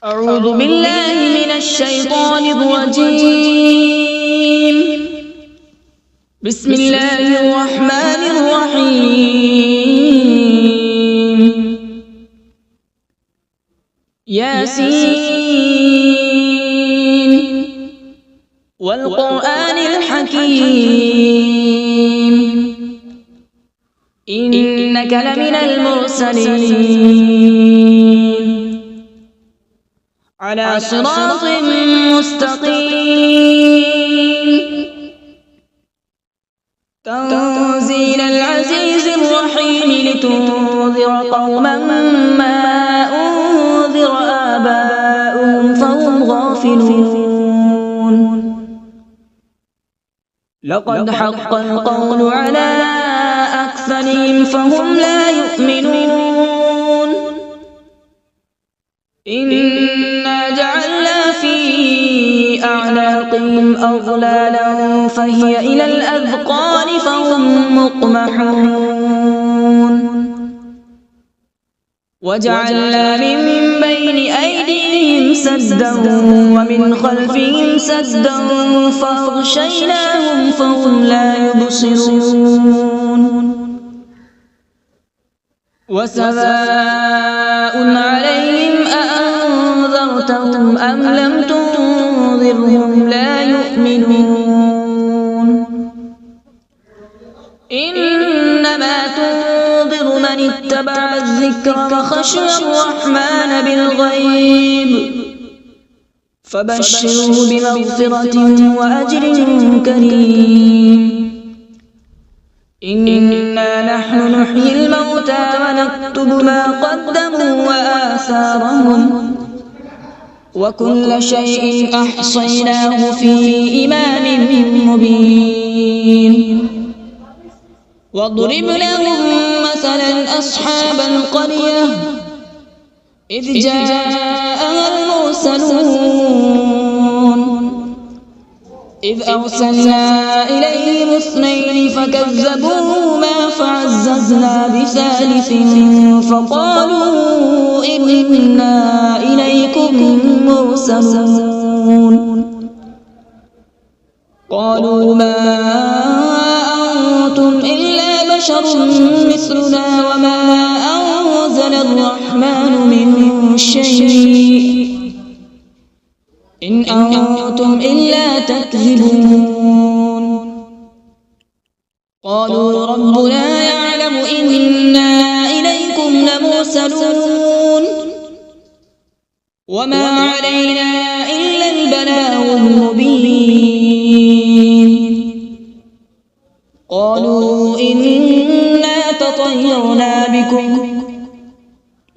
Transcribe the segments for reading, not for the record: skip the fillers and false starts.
أعوذ بالله من الشيطان الرجيم. بسم الله الرحمن الرحيم. ياسين والقرآن الحكيم إنك لمن المرسلين على صراط مستقيم. تنزيل العزيز الرحيم لتنذر قوما ما أنذر آباؤهم فهم غافلون. لقد حق القول على أكثرهم فهم لا يؤمنون. إنا جعلنا في أعناقهم أغلالا فهي إلى الأذقان فهم مقمحون. وجعلنا من بين أيديهم سدا ومن خلفهم سدا فأغشيناهم فهم لا يبصرون. وسواء عليهم أأنذرتهم أم لم تنذرهم لا يؤمنون. إنما تنذر من اتبع الذكر وخشي الرحمن بالغيب فبشره بمغفرة وأجر كريم. إنا نحن نحيي الموتى ونكتب ما قدموا وآثارهم وكل شيء أحصيناه في إمام مبين. واضرب لهم مثلا أصحاب القرية إذ جاءها المرسلون إذ أرسلنا إليهم اثنين فكذبوهما فعززنا بثالث فقالوا إنا إليكم مرسلون. قالوا ما أنتم إلا بشر مثلنا وما أنزل الرحمن من شيء إن أنتم إلا تكذبون. قالوا ربنا يعلم إنا إليكم لمرسلون وما علينا إلا البلاغ المبين. قالوا إنا تطيرنا بكم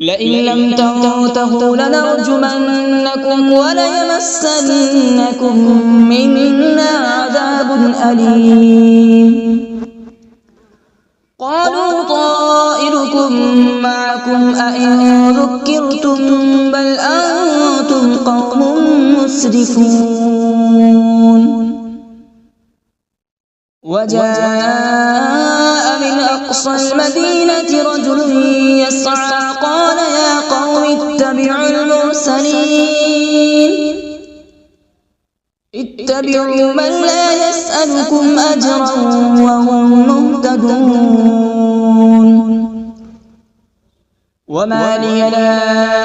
لئن لم تنتهوا لنرجمنكم وليمسنكم منا عذاب أليم. قالوا طائركم معكم أئن ذكرتم بل أنتم قوم مسرفون. وجاء من أقصى المدينة رجل يسعى قال يا قوم اتبعوا المرسلين اتبعوا من لا يسألكم أجرا وهم مهتدون. وما لي لا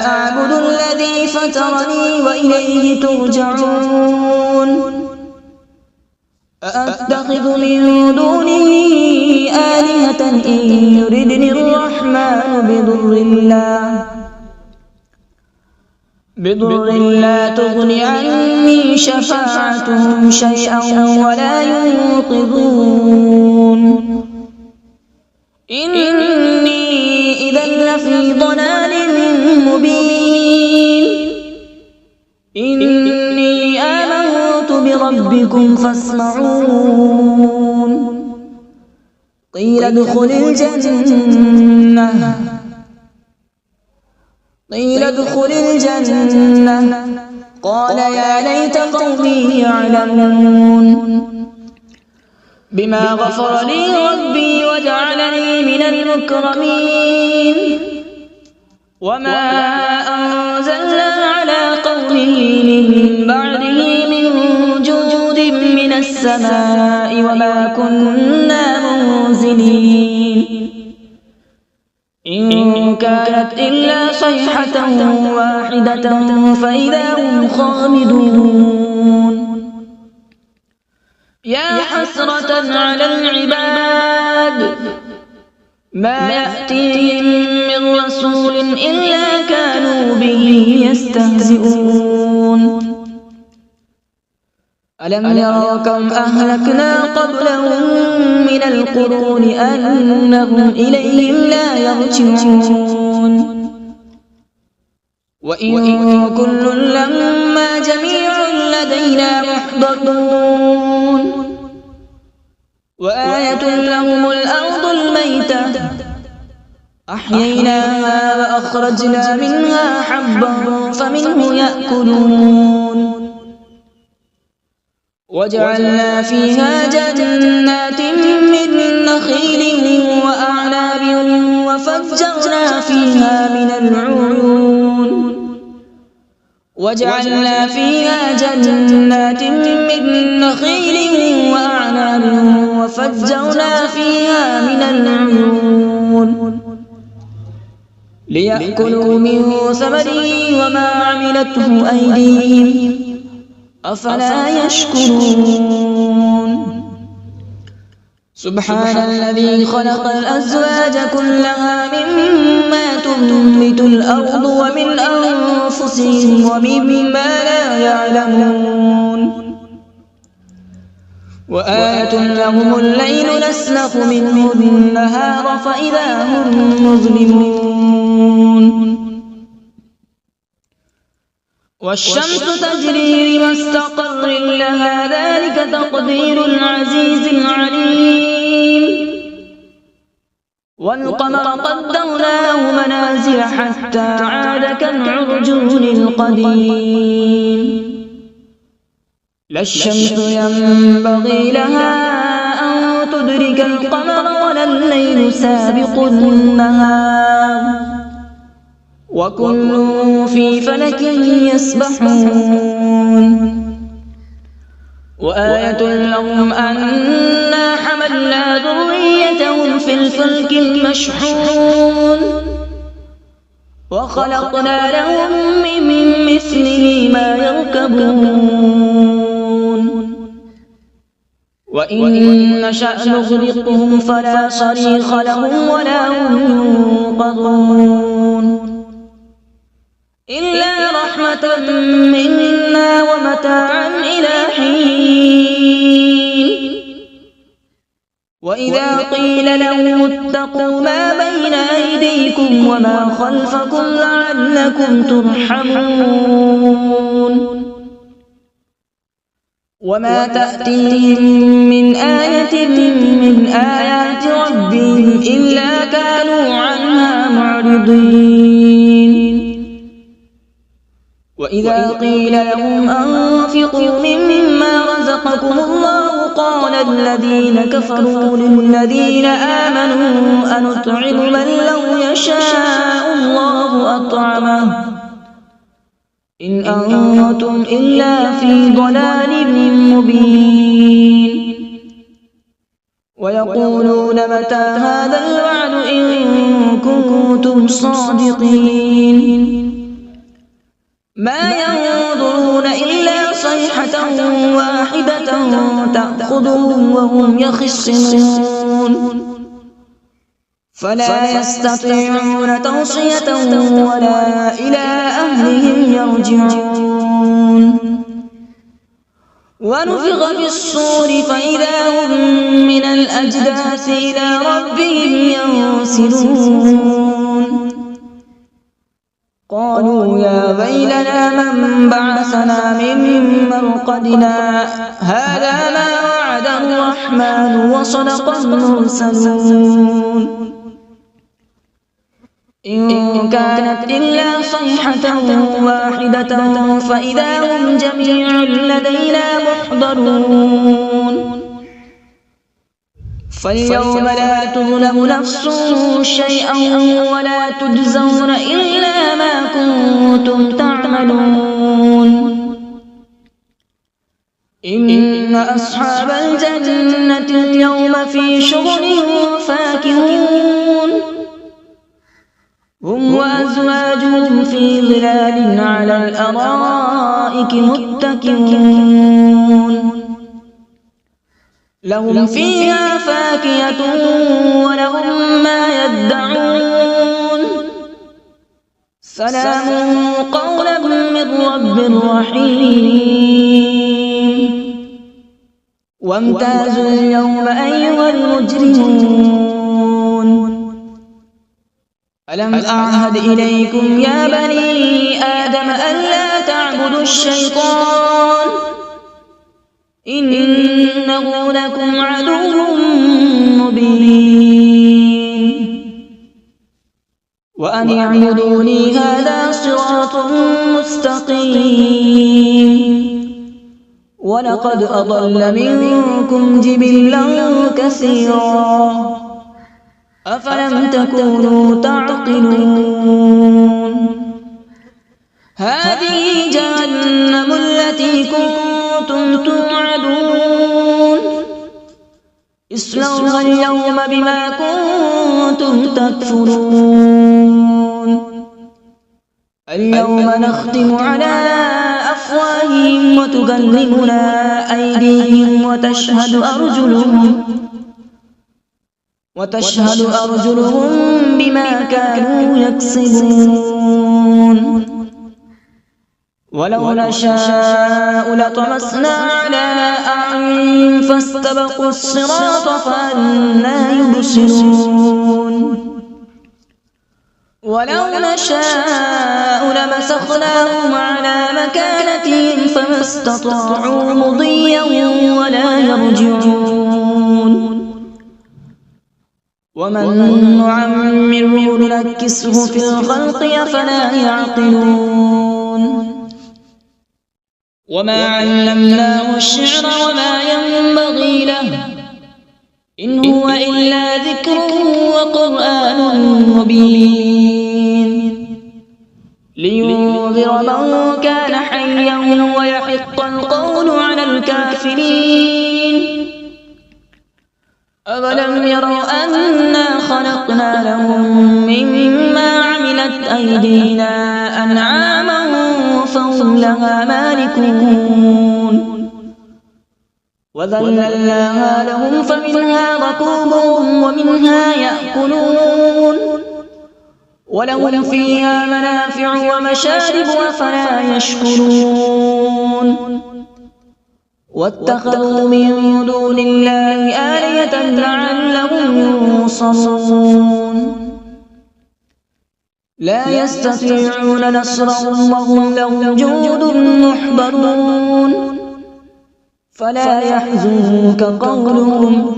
أعبد الذي فطرني وإليه ترجعون. أأتخذ من دونه آلهة إن يردني الرحمن بضر لا تغن عني شفاعتهم شيئا ولا ينقذون. إني إذا لفي ضلال مبين. إني آمنت بربكم فاسمعون. قيل ادخل الجنة قال يا ليت قومي يعلمون. بما غفر لي ربي وجعلني من المكرمين. وما أنزلنا على به من بعده من جود من السماء وما كنا منزلين إن كانت إلا صيحة واحدة فإذا هم خامدون يا حسرة على العباد ما يأتيهم من رسول إلا كانوا به يستهزئون ألم يروا كم أهلكنا قبلهم من القرون أنهم إليهم لا يرجعون وإن كل لما جميع لدينا محضرون وآية لهم الأرض الميتة أحييناها وأخرجنا منها حبا فمنه يأكلون وجعلنا فيها جنات من نخيل وأعناب وفجرنا فيها من العيون وجعلنا فيها جنات من نخيل وأعناب وفجرنا فيها من العيون ليأكلوا من ثمره وما عملته أيديهم أفلا يشكرون سبحان الذي خلق الأزواج كلها مما تنبت الأرض ومن أنفسهم ومما لا يعلمون وآية لهم الليل نسلخ منه النهار فإذا هم مظلمون والشمس تجري لمستقر لها ذلك تقدير العزيز العليم والقمر قدرناه منازل حتى عاد كالعرجون القديم لا الشمس ينبغي لها أن تدرك القمر ولا الليل سابق النهار وكل في فلك يسبحون وآية لهم أنا حملنا ذريتهم في الفلك المشحون وخلقنا لهم من مثله ما يركبون وإن نشأ نغرقهم فلا صريخ لهم ولا هم ينقذون إلا رحمة منا ومتاعا إلى حين وإذا قيل لهم اتقوا ما بين أيديكم وما خلفكم لعلكم ترحمون وما تأتيهم من آية من آيات ربهم إلا كانوا عنها معرضين وإذا قيل لهم أنفقوا مما رزقكم الله قال الذين كفروا للذين آمنوا أنطعم من لو يشاء الله أطعمه إن أنتم إلا في ضلال مبين ويقولون متى هذا الوعد إن كنتم صادقين ما ينظرون إلا صيحة واحدة تأخذهم وهم يخصمون فلا يستطيعون توصية ولا إلى أهلهم يرجعون ونفخ في الصور فإذا هم من الأجداث إلى ربهم ينسلون قالوا يا ويلنا من بعثنا من مرقدنا هذا ما وعد الرحمن وصدق المرسلون إن كانت إلا صيحة واحدة فإذا هم جميع لدينا محضرون فاليوم لا تظلم نفس شيئا ولا تجزون إلا ما كنتم تعملون إن أصحاب الجنة اليوم في شغل فاكهون هم وأزواجهم في ظلال على الأرائك متكئون لهم فيها فاكهة ولهم ما يدعون سلام قولا من رب رحيم وامتازوا اليوم أيها المجرمون ألم أعهد إليكم يا بني آدم ألا تعبدوا الشيطان إنه لكم عدو مبين وأن اعبدوني هذا صراط مستقيم ولقد أضل منكم جبلا كثيرا أفلم تكونوا تعقلون هذه جهنم التي كنتم توعدون اصلوها اليوم بما كنتم تكفرون اليوم نختم على أفواههم وتكلمنا أيديهم وتشهد أرجلهم بما كانوا يكسبون ولو نشاء لطمسنا على أعين فاستبقوا الصراط فأنى يبصرون ولو نشاء لمسخناهم على مكانتهم فما استطاعوا مضيا ولا يرجعون ومن نعمره ننكسه في الخلق أفلا يعقلون وما علمناه الشعر وما ينبغي له إن هو إلا ذكر وقرآن مبين لينذر من كان حيا ويحق القول على الكافرين أولم يروا أنا خلقنا لهم مما عملت أيدينا أنعاما فهم لها مالكون وذللناها لهم فمنها ركوبهم ومنها يأكلون ولهم فيها منافع ومشارب أفلا يشكرون واتخذوا من دون الله آلهة لعلهم ينصرون لا يستطيعون نصرهم وهم لهم جند محضرون فلا يحزنك قولهم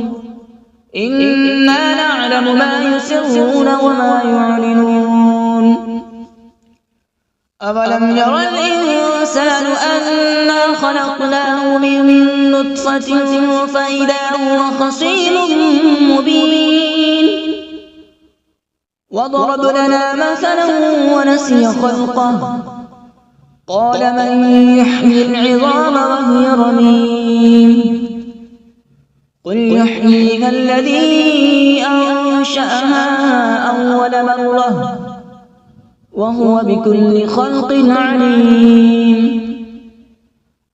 إنا نعلم ما يسرون وما يعلنون أولم ير الإنسان أنا خلقناه من نطفة فإذا هو خصيم مبين وضرب لنا مثلا ونسي خلقه قال من يحيي العظام وهي رميم قل يحييها الذي أنشأها أول مرة وهو بكل خلق عليم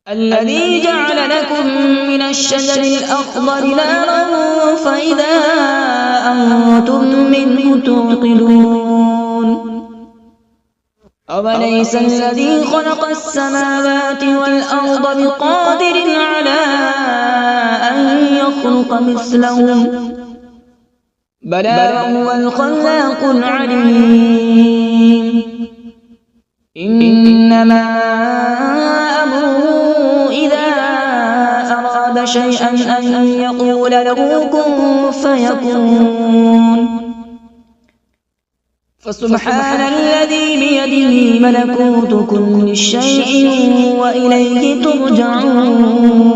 الذي جعل لكم من الشجر الأخضر نارا فإذا أنتم منه توقدون أوليس الذي خلق السماوات والأرض بقادر على أن يخلق مثلهم بلى وهو الخلاق العليم إنما أمره إذا أراد شيئا أن يقول له كن فيكون فسبحان الذي بيده ملكوت كل شيء وإليه ترجعون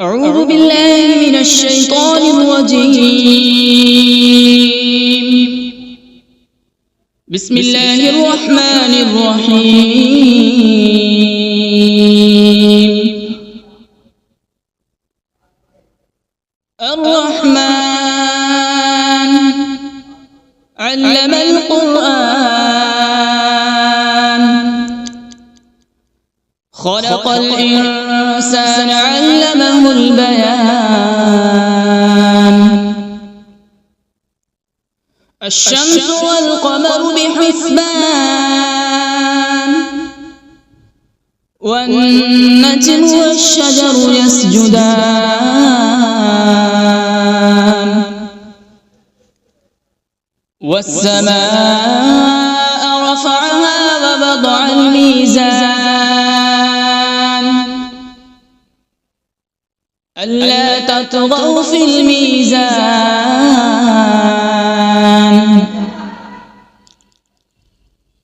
أعوذ بالله من الشيطان الرجيم بسم الله الرحمن الرحيم. الرحمن علم القرآن، خلق الإنسان علمه البيان. الشمس والقمر بحسبان، والنجم والشجر يسجدان. والسماء رفعها ووضع الميزان، ألا تطغوا في الميزان.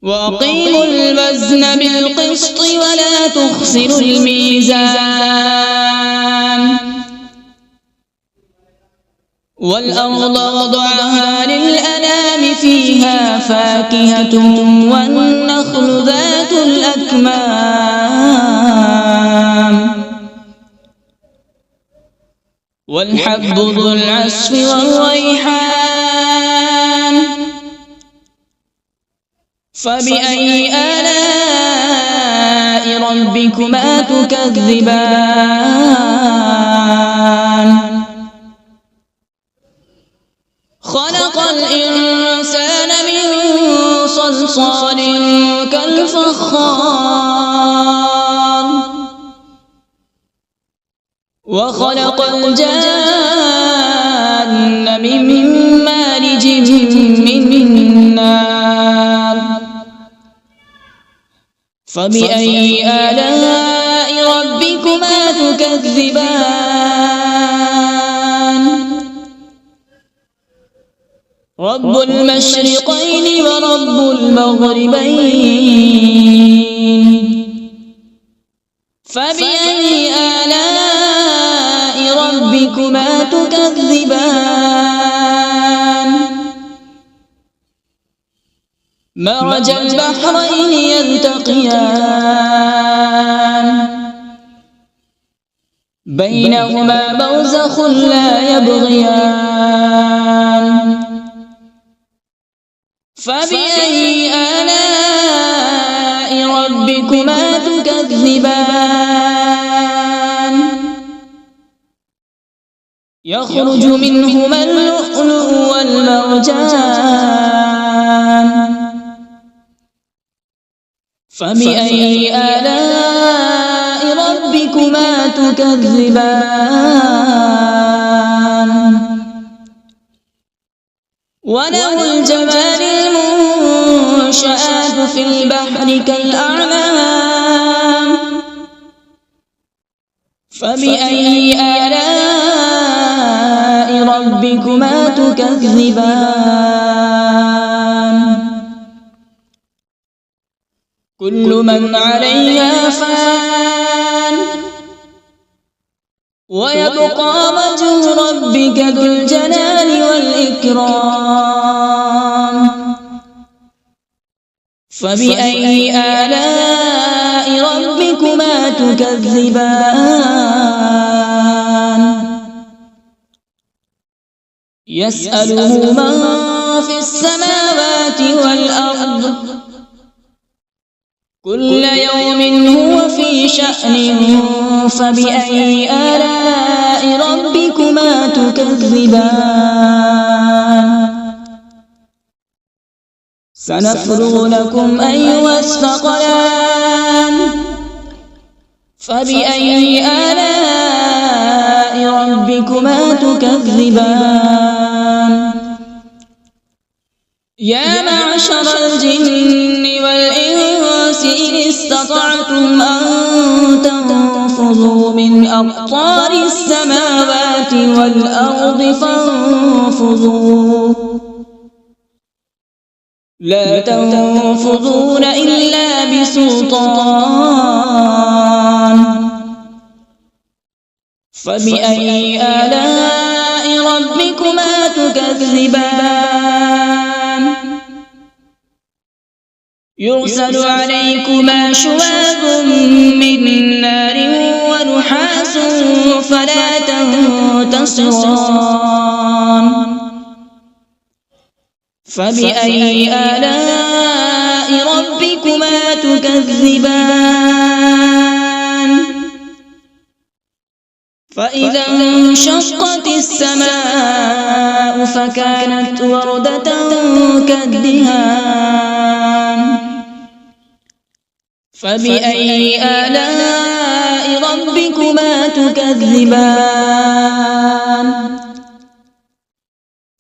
وأقيموا الوزن بالقسط ولا تخسروا الميزان. والأرض وضعها للأنام، فيها فاكهة والنخل ذات الأكمام، والحب ذو العصف والريحان. فبأي آلاء ربكما تكذبان؟ خلق الإنسان من صلصال كالفخار، وخلق الجان من مارج من نار. فبأي آلاء ربكما تكذبان؟ رب المشرقين ورب المغربين. فبأي آلاء ربكما تكذبان؟ مرج البحرين يلتقيان، بينهما برزخ لا يبغيان. فبأي آلاء ربكما تكذبان؟ يخرج منهما اللؤلؤ والمرجان. فبأي آلاء ربكما تكذبان؟ وله الجوار المنشآت في البحر كالأعلام. فبأي آلاء ربكما تكذبان؟ كل من عليها فان، ويبقى وجه ربك ذو الجلال والإكرام. فبأي آلاء ربكما تكذبان؟ يسأله من في السماوات والأرض، كل يوم هو في شأن. فبأي آلاء ربكما تكذبان؟ سنفرغ لكم أيها الثقلان. فبأي آلاء ربكما تكذبان؟ يا معشر الجن والإنس إن استطعتم أن تنفذوا من أقطار السماوات والأرض فانفذوا، لا تنفذون إلا بسلطان. فبأي آلاء ربكما تكذبان؟ يرسل عليكما شواظ من نار ونحاس فلا تنتصران فبأي آلاء ربكما تكذبان فإذا انشقت السماء فكانت وردة كالدهان فبأي آلاء ربكما تكذبان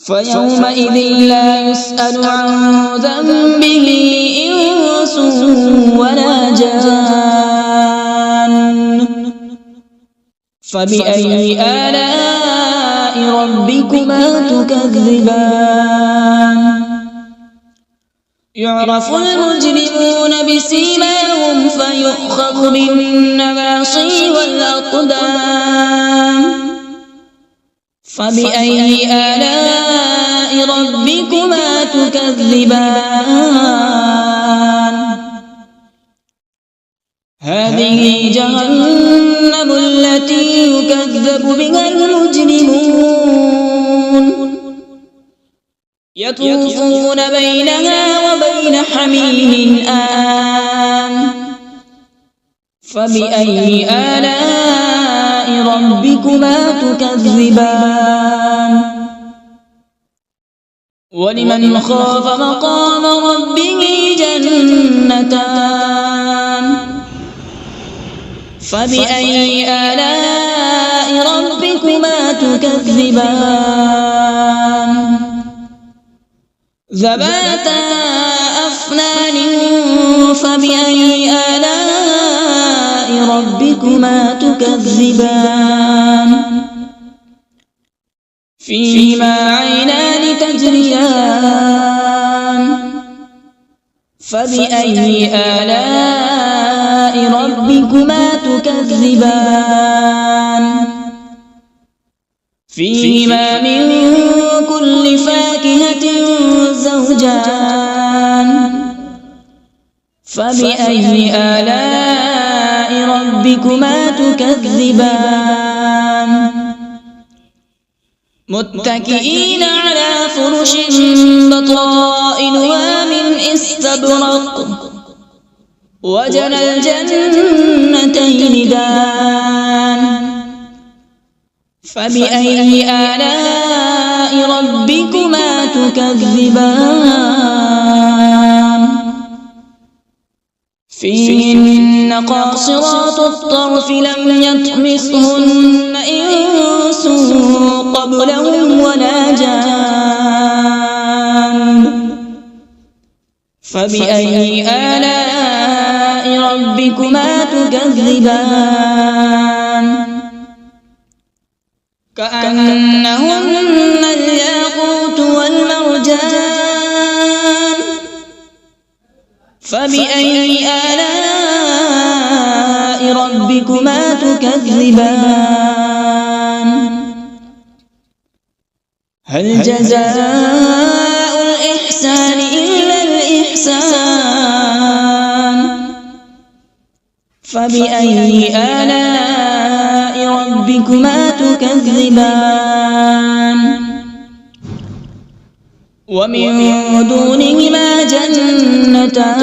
فيومئذ لا يسأل عن ذنبه إنس ولا جان فبأي آلاء ربكما تكذبان يعرف المجرمون بسيماهم فيؤخذ بالنواصي والأقدام فبأي آلاء ربكما تكذبان هذه جهنم التي يكذب بها المجرمون يطوفون بينها وبين حميم آن فبأي آلاء ربكما تكذبان ولمن خاف مقام ربه جنتان فبأي آلاء ربكما تكذبان ذواتا أفنان فبأي آلاء ربكما تكذبان فيهما عينان تجريان فبأي آلاء ربكما تكذبان فيهما من كل فاكهة زوجان فبأي آلاء ربكما تكذبان متكئين على فرش بطائنها من استبرق وجنى الجنتين دان فبأي آلاء ربكما تكذبان فيهن قاصرات الطرف لم يطمثهن إنس قبلهم ولا جان فبأي آلاء ربكما تكذبان كأنهن الياقوت والمرجان فبأي آلاء ربكما تكذبان هل جزاء الإحسان إلا الإحسان فبأي آلاء ربكما تكذبان ومن دونهما جنتان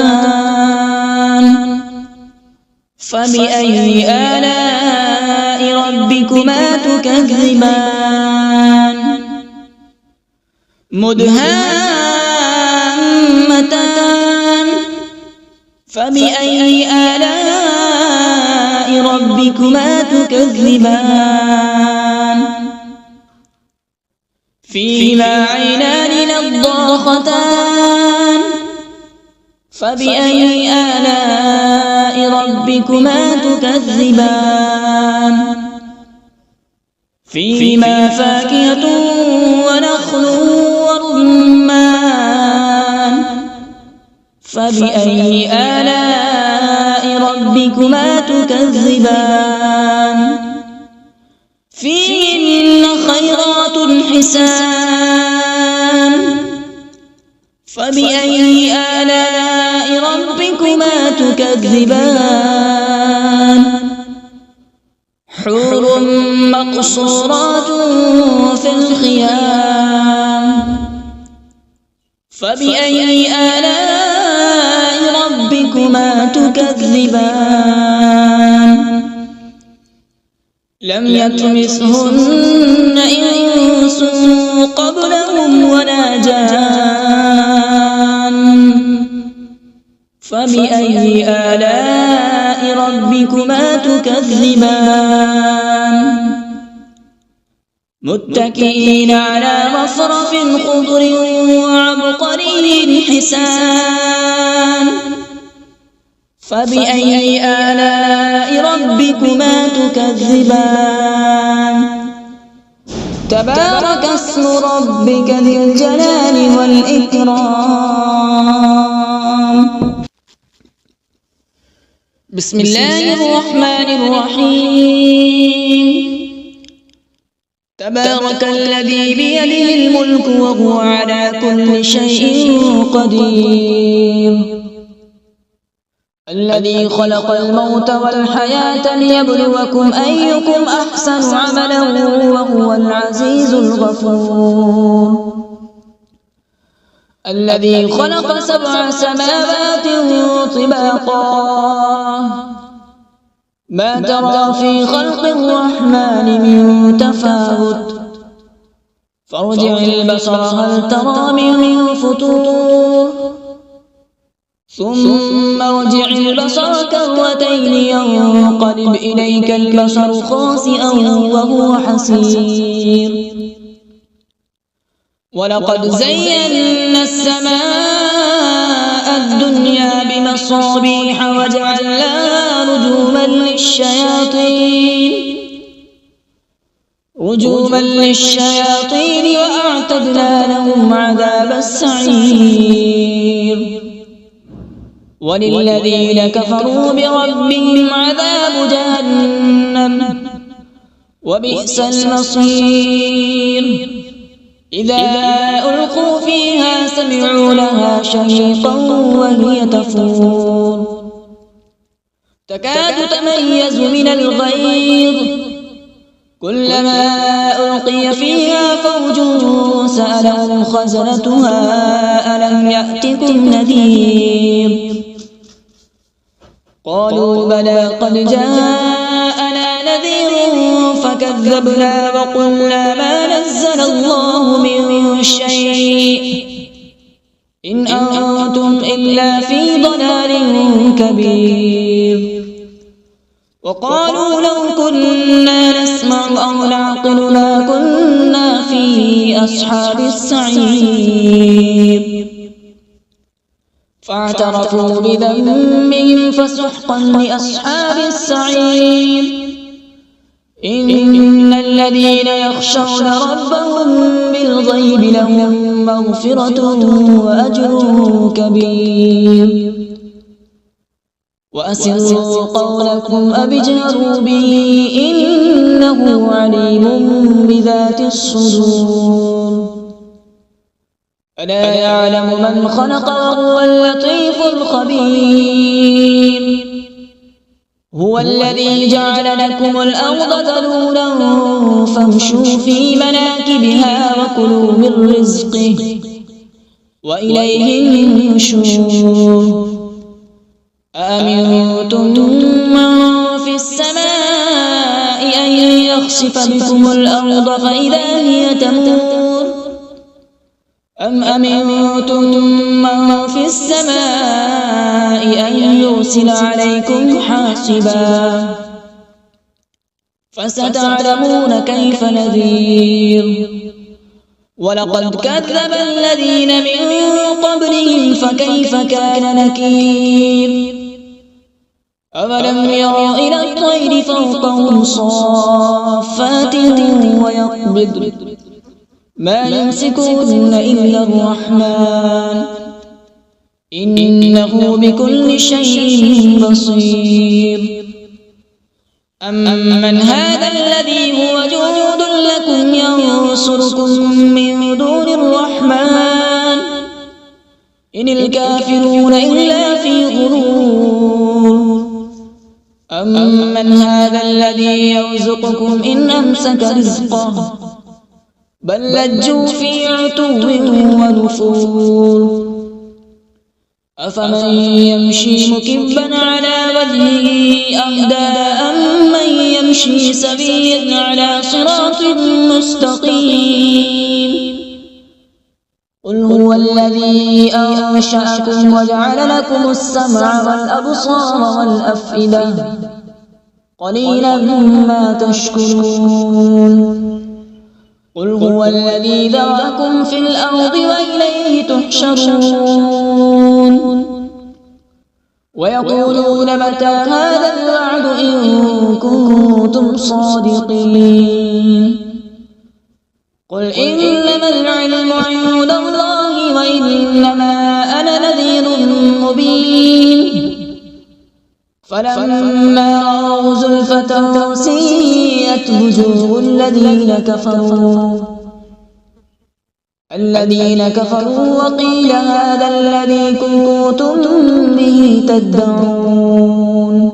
فبأي آلاء ربكما تكذبان مدهامتان فبأي آلاء ربكما تكذبان فيهما عينان نضاختان فبأي آلاء ربكما تكذبان فيهما فاكهة ونخل ورمان فبأي آلاء ربكما تكذبان فيهن خيرات حسان فبأي آلاء ربكما تكذبان حور مقصورات في الخيام فبأي آلاء ربكما تكذبان لم يطمثهن إنس قبلهم ولا جان فبأي آلاء ربكما تكذبان متكئين على رفرف خضر وعبقري حسان فبأي آلاء ربكما تكذبان تبارك اسم ربك ذي الجلال والإكرام بسم الله الرحمن الرحيم تبارك الذي بيده الملك وهو على كل شيء قدير الذي خلق الموت والحياة ليبلوكم أيكم أحسن عملا وهو العزيز الغفور الذي خلق 7 سماوات طباقا ما ترى في خلق الرحمن من تفاوت فارجع البصر هل ترى من فطور ثم ارجع البصر كرتين ينقلب إليك البصر خاسئا وهو حسير ولقد زينا السماء الدنيا بمصابيح وجعلناها رجوما للشياطين وأعتدنا لهم عذاب السعير وللذين كفروا بربهم عذاب جهنم وبئس المصير إذا ألقوا فيها سمعوا لها شهيقا وهي تفور تكاد تميز من الغيظ كلما ألقي فيها فوج سألهم خزنتها ألم يأتكم نذير قالوا بلى قد جاءنا نذير فكذبنا وقلنا ما نزل الله من شيء إن أنتم إلا في ضلال كبير وقالوا لو كنا نسمع أو نعقل ما كنا في أصحاب السعير فاعترفوا بذنبهم فسحقا لأصحاب السعير إن الذين يخشون ربهم بالغيب لهم مغفرة وأجر كبير وأسروا قولكم أو اجهروا به إنه عليم بذات الصدور ألا يعلم من خلق وهو اللطيف الخبير هو الذي جعل لكم الأرض ذلولا فامشوا في مناكبها وكلوا من رزقه وإليه النشور أأمنتم من في السماء أن يخسف بكم الأرض فإذا هي تمور أم أمنتم من في السماء أن يرسل عليكم حاصبا فستعلمون كيف نذير ولقد كذب الذين من قبلهم فكيف كان نكير أولم يروا إلى الطير فوقهم صافات ويقبض ما يمسكون إلا الرحمن إنه بكل شيء بصير أمن هذا الذي هو جند لكم ينصركم من دون الرحمن إن الكافرون إلا في غرور أمن هذا الذي يرزقكم إن أمسك رزقه بل لجوا في عتو ونفور أفمن يمشي مكبا على وجهه أهدى أمن يمشي سويا على صراط مستقيم قل هو الذي أنشأكم وجعل لكم السمع والأبصار والأفئدة قليلا ما تشكرون قل هو الذي ذرأكم في الأرض وإليه تحشرون ويقولون متى هذا الوعد إن كنتم صادقين قل إنما العلم عند الله وإنما أنا نذير مبين فلما رأوا زلفة سيئت وجوه الذين كفروا وقيل هذا الذي كنتم به تدعون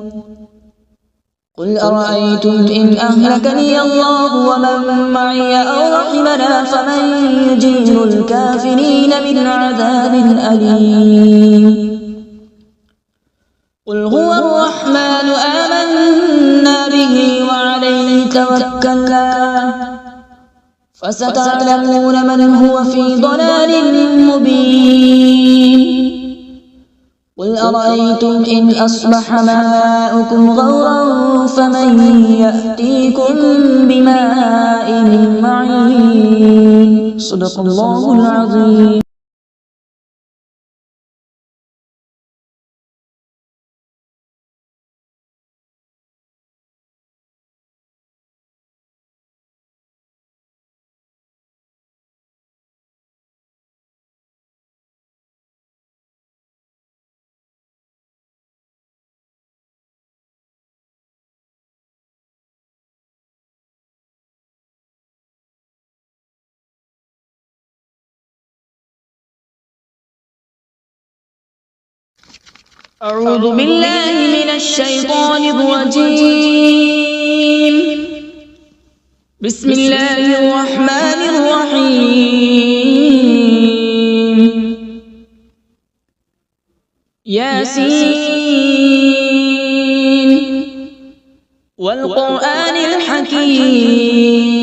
قل أرأيتم إن أهلكني الله ومن معي أو رحمنا فمن يجير الكافرين من عذاب أليم قل هو الرحمن آمنا به وعليه توكلنا فستعلمون من هو في ضلال مبين قل أرأيتم إن أصبح ماؤكم غورا فمن يأتيكم بماء معين صدق الله العظيم. أعوذ بالله من الشيطان الرجيم. بسم الله الرحمن الرحيم. ياسين والقرآن الحكيم